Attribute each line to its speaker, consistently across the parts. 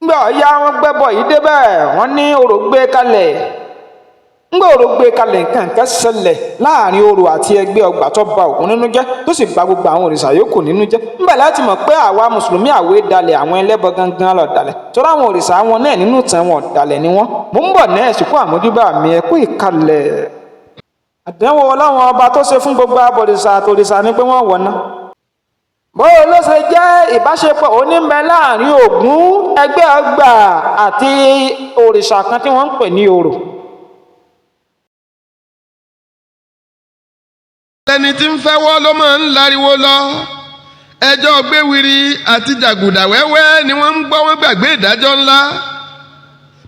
Speaker 1: ngbé ọ̀yá wọn gbẹ́bọ̀ yìí débẹ̀ wọ́n ní orò gbé kalẹ̀ ngbé orò gbé kalẹ̀ nǹkan ṣẹlẹ̀ láàrin orò àti ẹgbẹ́ ọgbà tó ba Ògún nínú jẹ́ tó sì ba gbogbo àwọn òrìṣà yòókù nínú jẹ́ ńbẹ̀ láti mọ̀ pé àwa mùsùlùmí àwé dalẹ̀ àwọn ẹlẹ́bọ gangan lọ dalẹ̀ torí àwọn òrìṣà wọn náà nínú tẹ̀ wọn dalẹ̀ ni wọ́n mò ń bọ̀ náà ẹ̀sìnkú àmójúbà mi ẹ kú ìkalẹ̀ àdánwò Ọlọ́run ọba tó ṣe fún gbogbo abọ̀rìṣà àtòrìṣà ni pé wọ́n wọ̀ná bóyá ló ṣe jẹ́ ìbáṣepọ̀ onímbẹ láàrin Ògún ẹgbẹ́ ọgbà àti òrìṣà kan tí wọ́n ń pè ní Orò.
Speaker 2: ẹni tí ń fẹ́wọ́ ló máa ń lariwo lọ ẹjọ́ gbéwiri àti jàgùdà wẹ́wẹ́ ni wọ́n ń gbọ́ wọ́n gbàgbé ìdájọ́ ńlá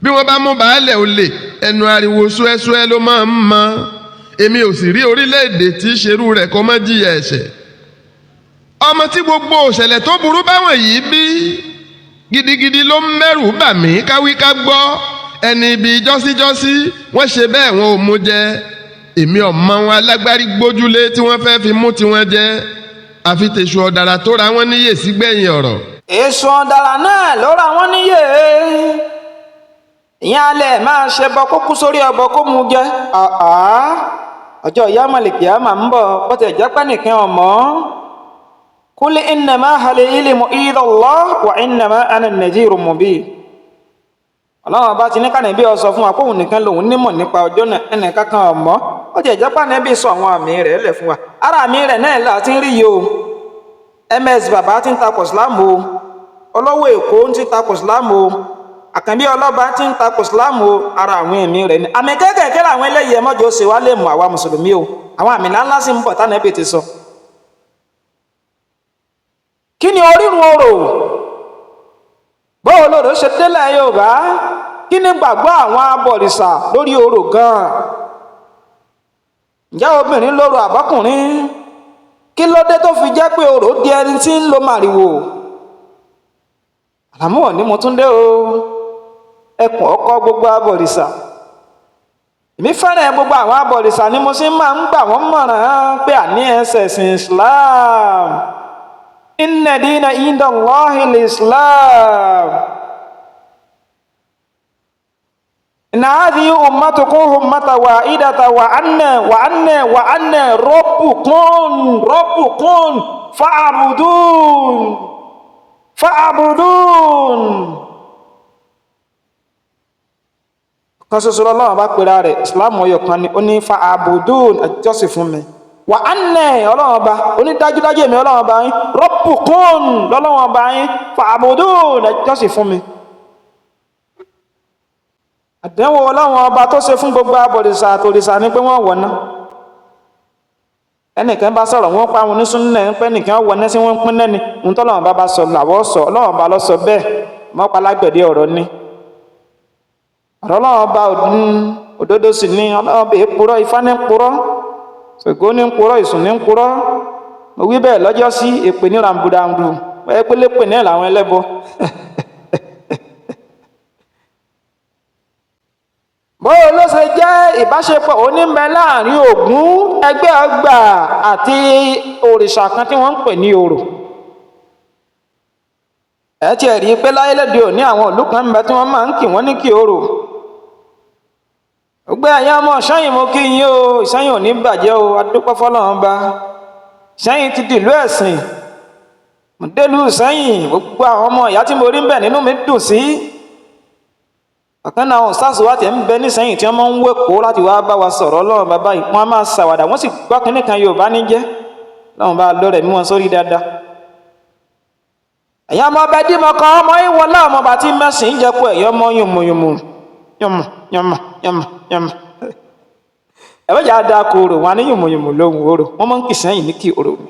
Speaker 2: bí wọ́n bá mú baálẹ̀ olè ẹnu ariwo ṣúẹ́ṣúẹ́ ló máa ń mọ èmi ò sì rí orílẹ̀-èdè tí í ṣerú rẹ̀ kó má jìyà ẹ̀ṣẹ̀ ọmọ tí gbogbo òṣèlẹ̀ tó burú báwọn yìí bí gidigidi ló ń mẹ́rù bà mí káwí ká gbọ́ ẹni ibi jọ́síjọ́sí wọ́n ṣe bẹ́ẹ̀ wọn ò mú jẹ èmi ọmọ wọn alágbárí gbójúlé tí wọ́n fẹ́ fi mú tiwọn jẹ àfi tèṣù ọ̀dàrà tó ra wọn níyè sí gbẹ̀yìn ọ̀rọ̀.
Speaker 1: èṣù ọ̀dàrà náà ló ra wọn níyè ìyẹn alẹ́ máa ṣe bọ kó kú sórí ọbọ kó mu jẹ ọjọ́ ìyá mọ̀lẹ́kì á máa ń bọ̀ bó ti jẹ́ pẹ́ nìkan ọ̀mọ́ kul innama hal ilmu inda Allah wa innama ana nadhirun mubin Ọlọ́run bá ti ní kánẹ́bí ó sọ fún wa kóhun nìkan lòun nímọ̀ nípa ọjọ́ náà ẹnìkan kan ọ̀mọ́ ó ti jẹ́ pánẹ́bí sọ àwọn àmì rẹ̀ lẹ̀ fún wa ara àmì rẹ̀ náà là ti ń rí yìí o ms bàbá ti ń takò sílámù o olówó èkó ti ń takò sílámù o àkànbí ọlọ́ba ti ń takò sílámù o ara àwọn ẹ̀mí rẹ̀ ni àmì kéékèèké làwọn eléyìí ẹmọ́jọ́ ṣe wá lè mú àwa mùsùlùmí o àwọn àmì ńláńlá sì ń bọ̀ tánẹ́bí ti sọ. kí ni orírun orò bóò lòrò ṣe délẹ̀ Yorùbá kí ni gbàgbọ́ àwọn abọ̀rìṣà lórí orò gan-an ǹjẹ́ obìnrin lórò àbọ́kùnrin kí ló dé tó fi jẹ́ pé orò di ẹni tí ń lo màrìwò àlámọ̀ ni mo tún dé o ẹkùn ọkọ gbogbo abọ̀rìṣà èmi fẹ́ràn gbogbo àwọn abọ̀rìṣà ni mo sì máa ń gbà wọ́n mọ̀ràn pé àní ẹsẹ̀ ẹ̀sìn Islam inna dina inda Allahi al-Islam inna hadhihi ummatukum ummatan wahidatan wa anna rabbukum fa'budun kan ṣoṣo Ọlọ́run bá pera rẹ̀ Islam ọyọ kan ni ó ní fa'budun àjọsìn fún mi wà á nẹ̀ Ọlọ́run ọba onídájúdájú èmi Ọlọ́run ọba yín rabbukum lọ́lọ́run ọba yín fa'budun ẹjọ́sìn fún mi. àdánwò Ọlọ́run ọba tó ṣe fún gbogbo abọ̀rìṣà àtòrìṣà ni pé wọ́n wọ̀ná ẹnìkan bá sọ̀rọ̀ wọ́n pa àwọn onísúnnà ń pẹ́ nìkan wọ̀ná sí wọ́n pín lẹ́ni ohun tọ́lọ́run bá sọ làwọ́ sọ Ọlọ́run ọba ló sọ bẹ́ẹ̀ mọ́palágbẹ̀dẹ ọ̀rọ̀ ni ọ̀rọ̀ Ọlọ́run ọba òdodo sì ni Ọlọ́run ọba èèpùrọ́ Ifá ní purọ́ ṣògo ní ń purọ́ ìsùn ní ń purọ́ mo wí bẹ́ẹ̀ lọ́jọ́ sí èpè ní ràǹbùràǹbù pẹ́ẹ́pẹ́lẹ́pẹ̀ náà làwọn ẹlẹ́bọ. bóyá ló ṣe jẹ́ ìbáṣepọ̀ onímbẹ láàrin Ògún ẹgbẹ́ ọgbà àti òrìṣà kan tí wọ́n ń pè ní Orò ẹ tiẹ̀ rí i pé láyé lóde òní àwọn ìlú kan ń bẹ tí wọ́n máa ń kì wọ́n ní kí Orò gbogbo ẹ̀yin ọmọ Ìṣẹ́yìn mo kí yín o Ìṣẹ́yìn ò ní bàjẹ́ o adúpẹ́ fọ́lọ́run bá Ìṣẹ́yìn ti dìlú ẹ̀sìn mo délùú Ìṣẹ́yìn gbogbo àwọn ọmọ ìyá tí mo rí ń bẹ nínú mi dùn sí ọ̀kan náà àwọn sars wa tiẹ̀ ń bẹ nísẹ́yìn tí wọ́n máa ń wékòó láti wá bá wa sọ̀rọ̀ Ọlọ́run bàbá yìí wọ́n á máa ṣàwàdà wọ́n sì gbọ́ kínní kan Yorùbá ní jẹ́ Ọlọ́run bá lọ́rẹ̀ mí wọn sórí dáadáa ẹ̀yin ọmọ ọbẹ̀ dí mọ kan ọmọ yìí wọlé ọmọ bàtí mẹ́sìn ń jẹ́ pé ẹ̀yọ́ mọ́ yùmùyùmù yọmọ ẹ̀wẹ́jà á dáa kó Orò wọn ní yùmùyùmù lóhùn Orò wọ́n máa ń kì sẹ́yìn ní kí Orò mi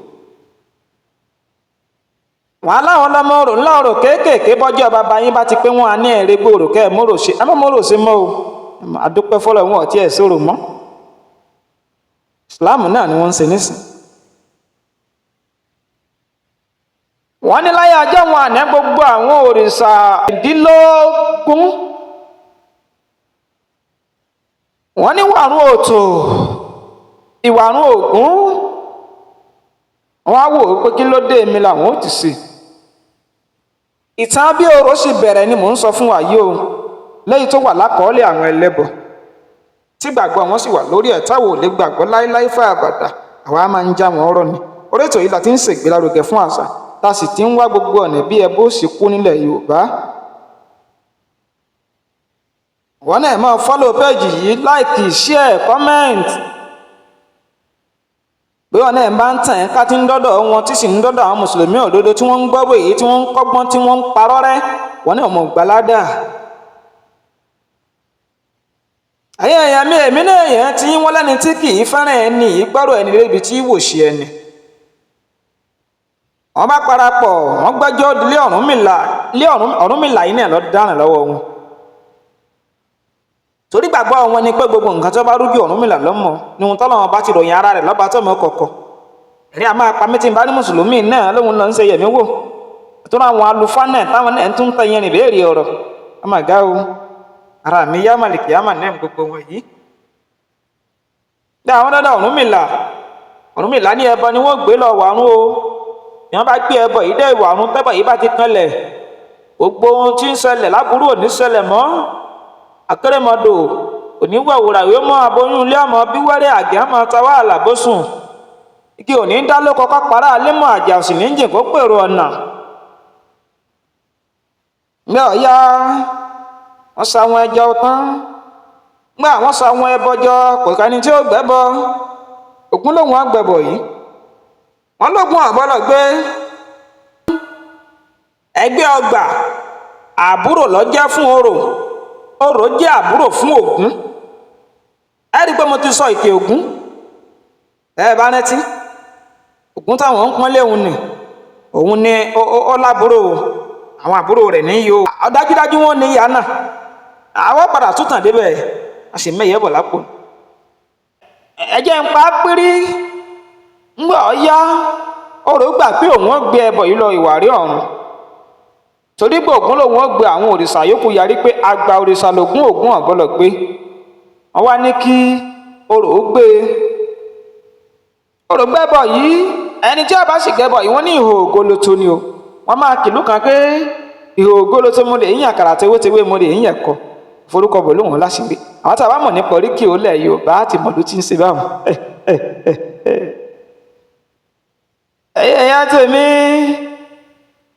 Speaker 1: wọn aláwọn lọmọ Orò ńlá Orò kéékèèké bọ́jọ́ bàbá yín bá ti pé wọn á ní ẹ̀rẹ́ gbòòrò kẹ́ ẹ̀ mọ́rò ṣe àmọ́ mọ́rò ṣe mọ́ o àdúpẹ́ fọlọ́ wọn ọ̀tí ẹ̀ sọ̀rọ̀ mọ́ Islam náà ni wọ́n ń ṣe nísìn wọ́n ní láyé ọjọ́ wọn àná gbogbo àwọn òrìṣà ìdílógún wọ́n ní wàrún òtò ìwàrún Ògún wọ́n á wò ó pé kí ló dé èmi làwọn ò ti ṣe ìtàn bí orò sì bẹ̀rẹ̀ ni mò ń sọ fún wa yìí o, lẹ́yìn tó wà lákọọ́lẹ̀ àwọn ẹlẹ́bọ tí gbàgbọ́ wọn sì wà lórí ẹ̀ táwọn ò lè gbàgbọ́ láéláé fún àbàdà, àwa máa ń já wọn ọ̀rọ̀ ni. Orí ètò yìí la ti ń ṣègbélárugẹ fún àṣà, tá a sì ti ń wá gbogbo ọ̀nà bí ẹbọ sì kú nílẹ̀ Yorùbá. wọn náà máa fọ́lọ̀ péèjì yìí, láìkì, share, comment. bí wọn náà bá ń tàn ẹ́ ká tí ń dọ́dọ̀ wọn tí sì ń dọ́dọ̀ àwọn mùsùlùmí òdodo tí wọ́n ń gbọ́ bòyí tí wọ́n ń kọ́gbọ́n tí wọ́n ń parọ́ rẹ́, wọn náà mọ̀ gbaládà. ẹ̀yin èèyàn mi, èmi náà èèyàn tí wọ́n lẹ́ni tí kì í fẹ́ràn ẹni yìí gbọ́rọ̀ ẹni lébi tí wò ṣe ẹni. wọ́n bá parapọ̀ wọ́n gbẹ́jọ́ lé Ọ̀rúnmìlà yìí náà lọ dáràn lọ́wọ́ wọn. torí gbàgbọ́ wọn ni pé gbogbo nǹkan tó bá rújú Ọ̀rúnmìlà lọ́mọ ni ohun tọ́lọ́wọ́n bá ti ròyìn ara rẹ̀ lọ́ba tó mọ̀ kọ̀kọ̀. ẹ̀rí a máa pa mí tí n bá ní mùsùlùmí náà lóhun lọ ń ṣe yẹ̀mí wò. tó ráwọn alufa náà táwọn náà tún ń tẹ̀yìn rìn béèrè ọ̀rọ̀. a máa ga o, ara mi yá màlìkì yá mà náà gbogbo wọn yìí. bí àwọn dọ́dọ̀ Ọ̀rúnmìlà ní ẹbọ ni wọ́n gbé lọ wàrún o. bí wọ́n bá gbé ẹbọ yìí dé ìwàrún tẹ́bọ̀ yìí bá ti kanlẹ̀, gbogbo ohun tí ń ṣẹlẹ̀ láburú ò ní ṣẹlẹ̀ mọ́. Akérèmọdò oníwàwòrà yóò mọ aboyún ilé ọmọ bí wẹ́rẹ́ àgẹ́ ọmọ tàwa àlàbòsùn. igi òní dá lóko kápárá alẹ́mọ̀ àjà òsì ní jìn kó pèrò ọ̀nà. gbé ọ̀yá wọ́n sa àwọn ẹjọ́ tán, gbé àwọn sa àwọn ẹbọ jọ, kò kẹ́ni tí ó gbẹ́bọ. Ògún lòun á gbẹ̀bọ̀ yìí, wọ́n lógun àbọ̀lọ̀ gbé. ẹgbẹ́ ọgbà àbúrò ló jẹ́ fún orò, orò jẹ́ àbúrò fún Ògún. ẹ rí i pé mo ti sọ ìtẹ̀ Ògún, ẹ bá rántí Ògún táwọn ń pọ́nlé òun ni ó lábúrò, àwọn àbúrò rẹ̀ níyì o. dájúdájú wọn ní ìyá náà, àwọn padà tún tàn débẹ̀, a sì mẹ́yẹ̀ bọ̀ lápò. ẹ jẹ́ ń pa pírí, ńgbà ọ̀yá orò gbà pé òun ó gbé ẹbọ yìí lọ ìwàrí ọ̀run. torí pé Ògún lòun ó gbé, àwọn òrìṣà yòókù yarí pé àgbà òrìṣà lògún, Ògún ọ̀gbọ́lọ̀ gbé. wọ́n wá ní kí orò ó gbé. orò gbẹ́bọ̀ yìí, ẹni tí a bá sì gbẹ́bọ̀ yìí wọ́n ní ìhò ògoloto ni o. wọ́n máa kìlú kan pé ìhò ògoloto mo lè yíyan àkàrà tewétewé mo lè yíyan ẹ̀kọ́, forúkọ bò lóhùn láṣìírí. àwọn tá a bá mọ̀ nípa oríkì olẹ̀ Yorùbá àti mọ̀lú tí ń ṣe báwọn. ẹ̀yà tèmi,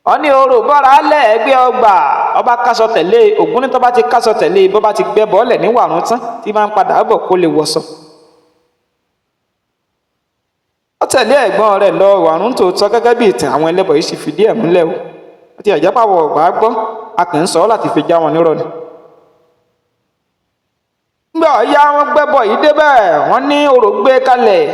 Speaker 1: wọ́n ní orò bọ́ra alẹ́ ẹgbẹ́ ọgbà, ọba kásọ tẹ̀lé. Ògún ní tó bá ti kásọ tẹ̀lé, bó bá ti gbẹ́ bọ́ọ̀lẹ̀ ní wàrún tán tí máa ń padà bọ̀ kó lè wọ̀sọ̀. ó tẹ̀lé ẹ̀gbọ́n rẹ̀ lọ wàrún tòótọ́ gẹ́gẹ́ bí ìtàn àwọn ẹlẹ́bọ̀ yìí sì fìdí ẹ̀ múlẹ̀ o. àti àjẹpàwọ̀ ọ̀gbà gbọ́, a kì í sọ ọ́ láti fi já wọn nírọ̀ ni. ńgbà ọ̀yá wọn gbẹ́bọ̀ yìí débẹ̀, wọ́n ní orò gbé kalẹ̀.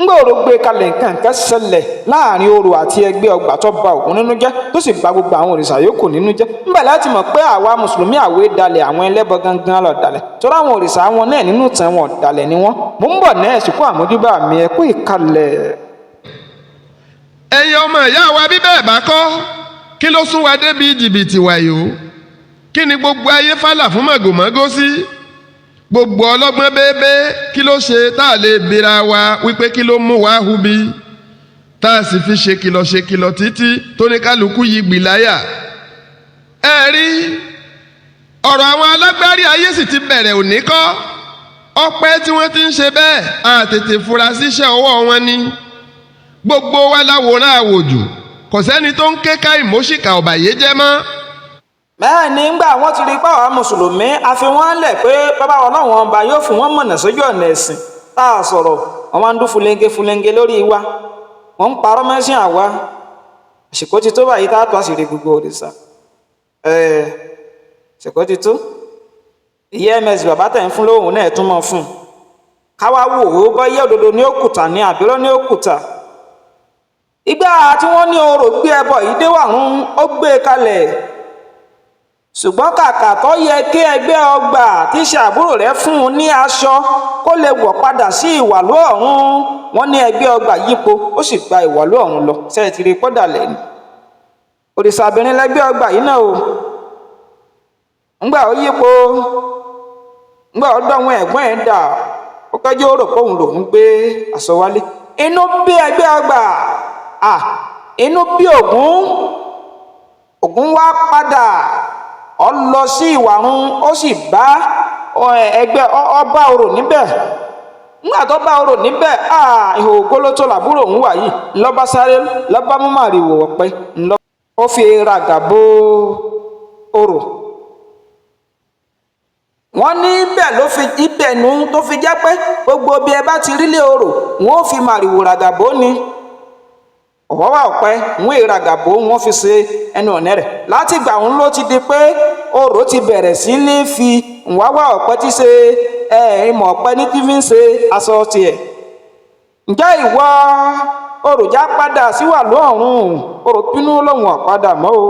Speaker 1: ńgbà orò gbé kalẹ̀, nǹkan kan ṣẹlẹ̀ láàrin orò àti ẹgbẹ́ ọgbà tó ba Ògún nínú jẹ́, tó sì ba gbogbo àwọn òrìṣà yòókù nínú jẹ́. ńbẹ̀ láti mọ̀ pé àwa mùsùlùmí àwé dalẹ̀, àwọn ẹlẹ́bọ gangan lọ dalẹ̀. torí àwọn òrìṣà wọn náà nínú tàn wọn dalẹ̀ ni wọ́n. mo ń bọ̀ náà ẹ̀sìnkú àmójúbà mi, ẹ kú ìkàlẹ̀.
Speaker 2: ẹ̀yin ọmọ ìyá wa bí bẹ́ẹ̀ bá kọ́, kí ló sún wa débi jìbìtì wàyó? kí ni gbogbo ayé fálà fún màgòmágó sí? gbogbo ọlọ́gbọ́n bẹ́ẹ̀bẹ́ kí ló ṣe tá a lè bèèrè wa wípé kí ló mú wa hubi, tá a sì fi ṣe kìlọ̀ títí tó ní kálukú yìí gbìláyà. ẹ rí ọ̀rọ̀ àwọn alágbárí ayé sì ti bẹ̀rẹ̀ òní kọ́. ọpẹ́ tí wọ́n ti ń ṣe bẹ́ẹ̀, a tètè fura síṣẹ́ ọwọ́ wọn ni. gbogbo wa láwòrán àwòjù, kò sẹ́ni tó ń ké ká ìmọ̀ṣìkà ọ̀bàyéjẹ́ mọ́.
Speaker 1: bẹ́ẹ̀ ni ńgbà wọ́n ti rí pé àwọn mùsùlùmí a fi wọ́n lẹ̀ pé bàbá Ọlọ́run ọba yóò fún wọn mọ̀nà sójú ọ̀nà ẹ̀sìn tá a sọ̀rọ̀, wọ́n máa ń dún fúlẹ́ńgé lórí wa, wọ́n ń parọ́ mẹ́sìn àwa. àsìkò ti tó báyìí tá a tó àṣírí gbogbo òrìṣà. àsìkò ti tó, ìyá ms bàbá tẹ̀ ń fún lóhùn náà tún mọ́ fún un. káwá wò ó bọ́yá òdodo ní òkúta ní àbírọ́ ní òkúta. ìgbà tí wọ́n ní orò gbé ẹbọ yìí dé wàrún, ó gbé kalẹ̀. ṣùgbọ́n kàkà tó yẹ kí ẹgbẹ́ ọgbà tí ṣàbúrò rẹ̀ fún un ní aṣọ kó lè wọ̀ padà sí ìwàlú ọ̀run, wọ́n ní ẹgbẹ́ ọgbà yípo, ó sì gba ìwàlú ọ̀run lọ. ṣe ti rí pọ́dà lẹ́nu òrìṣàbìnrin lẹ́gbẹ́ ọgbà yìí náà o. ńgbà ó yípo, ńgbà ó dọ̀wọ́n ẹ̀gbọ́n ẹ̀ dà, ó kẹ́jọ́ ó rò pé òun lòún gbé aṣọ wálé. inú bí ẹgbẹ́ ọgbà, inú bí Ògún. Ògún wá padà ó lọ sí Ìwàrun ó sì bá ẹgbẹ́ ọba orò níbẹ̀. Nígbà tó bá orò níbẹ̀ ihò ògólótó làbúrò òun wà yìí lọ́ba sáré lọ́ba mú màrìwò ọ̀pẹ ó fi ràgàbó orò. Wọ́n ní ibẹ̀ nu tó fi jẹ́ pé gbogbo bí ẹ bá ti rílé orò wọn ó fi màrìwò ràgàbó ni ọ̀wọ́wà ọ̀pẹ wọn ìràgàbó wọn fi ṣe ẹnu ọ̀nà rẹ̀. Láti ìgbà òun ló ti di pé orò ti bẹ̀rẹ̀ sí ní fi ìwáwà ọ̀pẹ ti ṣe ìmọ̀ ọ̀pẹ ní tí fi ń ṣe aṣọ tiẹ̀. Ǹjẹ́ ìwọ orò já padà síwà lọ́rùn? Orò bínú lòun ọ̀padà mọ́ o.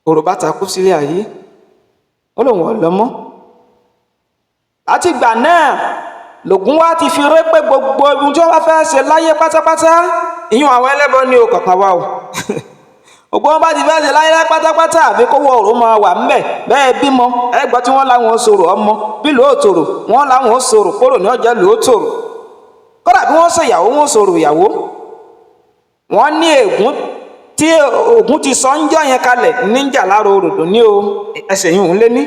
Speaker 1: Orò bá takú sílé ayé ó lòun ọ̀lọ́mọ́. Láti ìgbà náà lògún wá ti fi ré pé gbogbo ohun tí wọ́n bá fẹ́ ṣe láyé pátápátá ìyún àwọn ẹlẹ́bọ ní o kọ̀ọ̀kan wá o. Gbogbo wọn bá ti fẹ́ ṣe láyé pátápátá àfi kówó orò máa wà ńbẹ̀. Bẹ́ẹ̀ bímọ ẹgbọ́ tí wọ́n láwọn sọ̀rọ̀ ọmọ bí lóòtòrò wọ́n láwọn sọ̀rọ̀ kóró ní ọjà lóòtòrò. Kódà bí wọ́n ṣe ìyàwó wọn sọ̀rọ̀ ìyàwó. Wọ́n ní ègún tí Ògún ti sọ ń jọ yẹn kalẹ̀ níjà lára òròdò ní o ẹsẹ̀ yìí òun lé ní.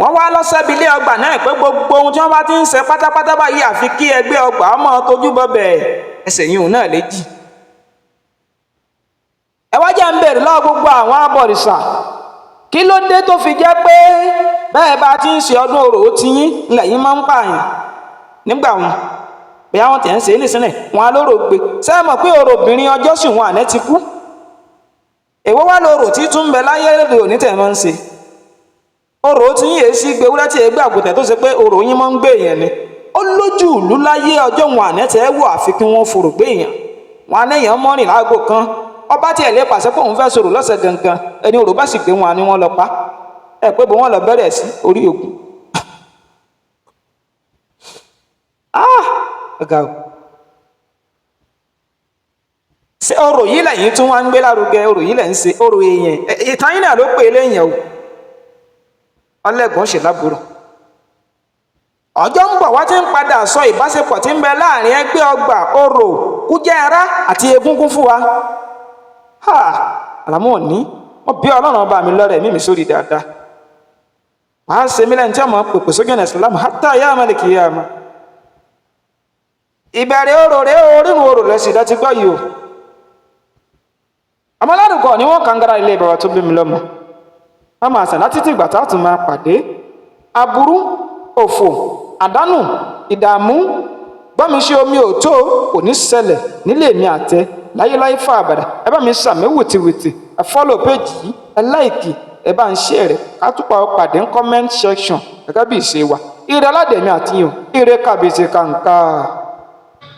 Speaker 1: Wọ́n wá lọ́sẹ̀bi ilé ọgbà náà pé gbogbo ohun tí wọ́n bá ti ń ṣe pátápátá báyìí àfi kí ẹgbẹ́ ọgbà ọmọ tójú bọ́bẹ̀ ẹsẹ̀ yìí òun náà léjì. Ẹ wá jẹ́ ń bèrè lọ́wọ́ gbogbo àwọn abọ̀rìṣà kí ló dé tó fi jẹ́ pé bẹ́ẹ̀ bá ti ń ṣe ọdún orò ó ti yín lẹ́yìn máa ń pààyàn nígbà wọn bí àwọn tẹ̀ ń ṣe é nìsínlẹ̀ wọn alóró gbé ṣé ẹ mọ̀ pé orò obìnrin ọjọ́ sì wọn àná ti kú. Èwo wá lórò tí tún ń bẹ láyé lóde òní tẹ̀ máa ń ṣe orò tí yín èsì gbé wúlẹ́ tí ègbé àgùntàn tó ṣe pé orò yín máa ń gbé èèyàn ni ó lójú ìlú láyé ọjọ́ wọn àná tẹ́ wò àfi kí wọ́n forò gbé èèyàn. Wọn anéèyàn mọ́rin láago kan ọba tí ẹ̀ lè pàṣẹ pé òun fẹ́ sọ̀rọ̀ lọ́sẹ̀ gangan ẹni orò bá sì gbé wọn ni wọ́n lọ pa ẹ pé bó wọ́n lọ bẹ̀rẹ̀ sí orí Ògún. Ọ̀gá o ṣé orò yìí lẹ́yìn tí wọ́n ń gbé lárugẹ orò yìí lẹ́ ń ṣe orò èèyàn ìtàn yín náà ló pè é léèyàn o ọlẹ́gùn ṣe lábúrò. Ọjọ́ ń bọ̀ wá ti ń padà sọ ìbáṣepọ̀ tí ń bẹ láàrin ẹgbẹ́ ọgbà orò kújẹ́ra àti egúngún fún wa. Àlámọ́ òní wọ́n bí Ọlọ́run ọba mi lọ́rẹ̀ mímí sórí dáadáa. Wàá ṣe mí lẹ́ni tí ọmọ pèpè sójú ẹ̀nà ìsìlámù hátà yá àmàlẹ̀ kìí yá àmà. Ìbẹ̀rẹ̀ orò rẹ̀ orírun orò rẹ̀ sì dáti gbọ́ yìí o. Ọmọ ládùúgbò ni wọ́n kàngara ilé bàbá tó bí mi lọ́mọ. Wọ́n máa sàn láti tí ìgbà tá a tún máa pàdé. Aburú, òfò, àdánù, ìdààmú, gbọ́mi ṣe omi òtó kò ní ṣẹlẹ̀ nílé mi àtẹ láyéláyé fà àbàdà. Ẹ bá mi sàmì wìtìwìtì, ẹ fọ́lọ̀ péjì yìí, ẹ láìkì, ẹ bá ń share rẹ̀, ká túpọ̀ pàdé ń comment section gẹ́gẹ́ bí ìṣe wa. Ire aládẹ̀mí àti yàn, ire kàbèsè kàǹkà.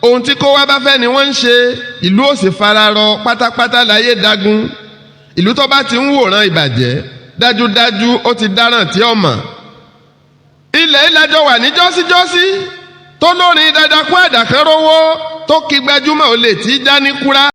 Speaker 2: Ohun tí kó wá bá fẹ́ ni wọ́n ń ṣe ìlú òsì fararọ pátápátá láyé dagun. Ìlú tó bá ti ń wòran ìbàjẹ́ dájúdájú ó ti dáràn tí ó mọ̀. Ilẹ̀ ìlàjọ wà ní jọ́síjọ́sí tó lórin dandan kún ẹ̀dà kan rówó tó kí gbajúmọ̀ olè tí já ní kúrá.